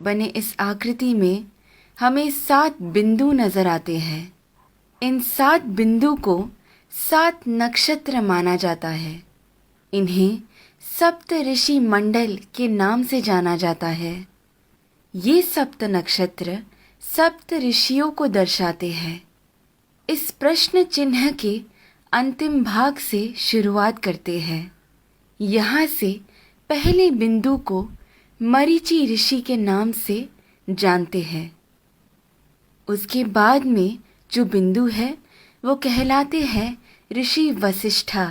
बने इस आकृति में हमें 7 बिंदु नजर आते हैं। इन 7 बिंदु को 7 नक्षत्र माना जाता है। इन्हें सप्त ऋषि मंडल के नाम से जाना जाता है। ये सप्त नक्षत्र सप्त ऋषियों को दर्शाते हैं। इस प्रश्न चिन्ह के अंतिम भाग से शुरुआत करते हैं। यहाँ से पहले बिंदु को मरीचि ऋषि के नाम से जानते हैं। उसके बाद में जो बिंदु है वो कहलाते हैं ऋषि वशिष्ठा।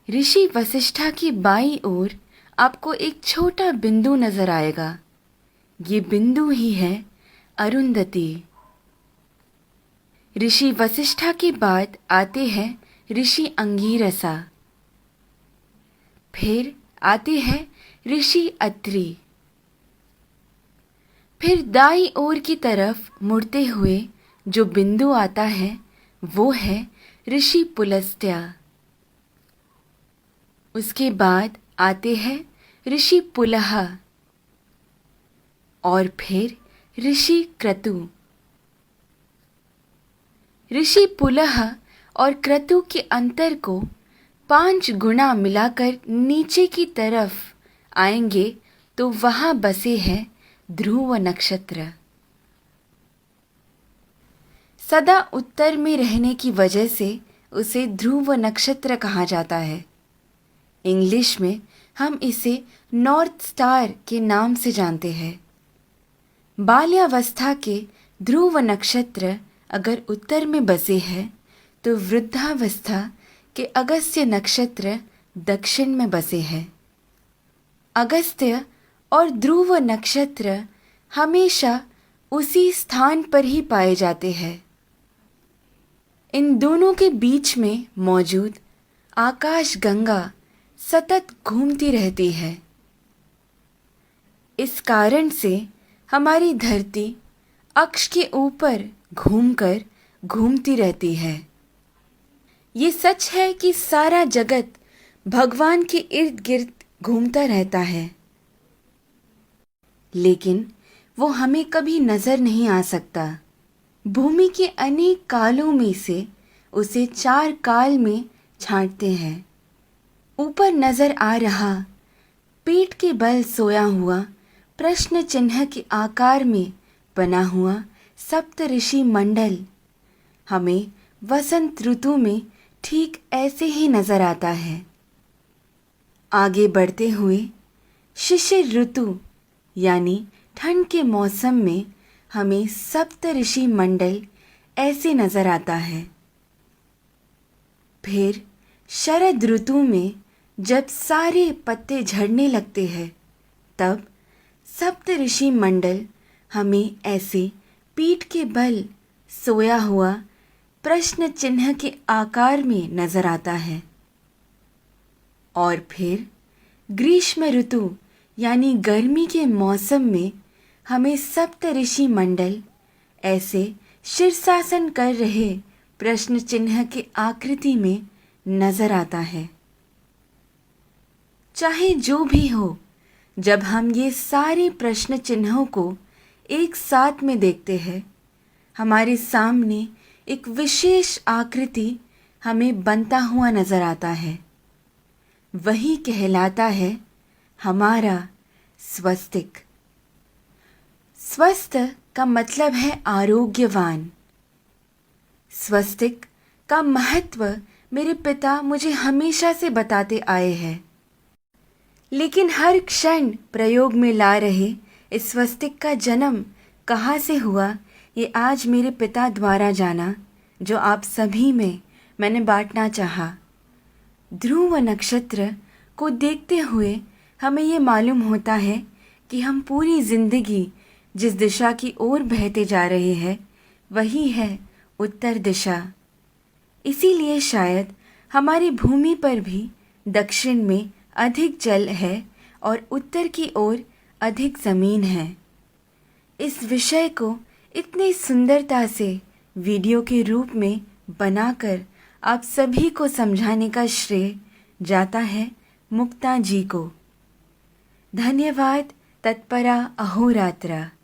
ऋषि वशिष्ठा की बाईं ओर आपको एक छोटा बिंदु नजर आएगा। ये बिंदु ही है अरुंधति। ऋषि वशिष्ठा के बाद आते हैं ऋषि अंगीरसा। फिर आते हैं ऋषि अत्रि। फिर दाईं ओर की तरफ मुड़ते हुए जो बिंदु आता है वो है ऋषि पुलस्त्य। उसके बाद आते हैं ऋषि पुलह और फिर ऋषि क्रतु। ऋषि पुलह और क्रतु के अंतर को 5 गुना मिलाकर नीचे की तरफ आएंगे तो वहां बसे हैं ध्रुव नक्षत्र। सदा उत्तर में रहने की वजह से उसे ध्रुव नक्षत्र कहा जाता है। इंग्लिश में हम इसे नॉर्थ स्टार के नाम से जानते हैं। बाल्यावस्था के ध्रुव नक्षत्र अगर उत्तर में बसे हैं तो वृद्धावस्था के अगस्त्य नक्षत्र दक्षिण में बसे हैं। अगस्त्य और ध्रुव नक्षत्र हमेशा उसी स्थान पर ही पाए जाते हैं। इन दोनों के बीच में मौजूद आकाश गंगा सतत घूमती रहती है। इस कारण से हमारी धरती अक्ष के ऊपर घूमकर घूमती रहती है। ये सच है कि सारा जगत भगवान के इर्द गिर्द घूमता रहता है, लेकिन वो हमें कभी नजर नहीं आ सकता। भूमि के अनेक कालों में से उसे 4 काल में छांटते हैं। ऊपर नजर आ रहा पीठ के बल सोया हुआ प्रश्न चिन्ह के आकार में बना हुआ सप्त ऋषि मंडल हमें वसंत ऋतु में ठीक ऐसे ही नजर आता है। आगे बढ़ते हुए शिशिर ऋतु यानी ठंड के मौसम में हमें सप्त ऋषि मंडल ऐसे नजर आता है। फिर शरद ऋतु में जब सारे पत्ते झड़ने लगते हैं तब सप्त ऋषि मंडल हमें ऐसे पीठ के बल सोया हुआ प्रश्न चिन्ह के आकार में नजर आता है। और फिर ग्रीष्म ऋतु यानी गर्मी के मौसम में हमें सप्त ऋषि मंडल ऐसे शीर्षासन कर रहे प्रश्न चिन्ह के आकृति में नजर आता है। चाहे जो भी हो, जब हम ये सारे प्रश्न चिन्हों को एक साथ में देखते हैं, हमारे सामने एक विशेष आकृति हमें बनता हुआ नजर आता है। वही कहलाता है हमारा स्वस्तिक। स्वस्थ का मतलब है आरोग्यवान। स्वस्तिक का महत्व मेरे पिता मुझे हमेशा से बताते आए हैं, लेकिन हर क्षण प्रयोग में ला रहे इस स्वस्तिक का जन्म कहाँ से हुआ ये आज मेरे पिता द्वारा जाना, जो आप सभी में मैंने बांटना चाहा। ध्रुव नक्षत्र को देखते हुए हमें ये मालूम होता है कि हम पूरी जिंदगी जिस दिशा की ओर बहते जा रहे हैं वही है उत्तर दिशा। इसीलिए शायद हमारी भूमि पर भी दक्षिण में अधिक जल है और उत्तर की ओर अधिक ज़मीन है। इस विषय को इतनी सुंदरता से वीडियो के रूप में बनाकर आप सभी को समझाने का श्रेय जाता है मुक्ता जी को। धन्यवाद। तत्परा अहोरात्र।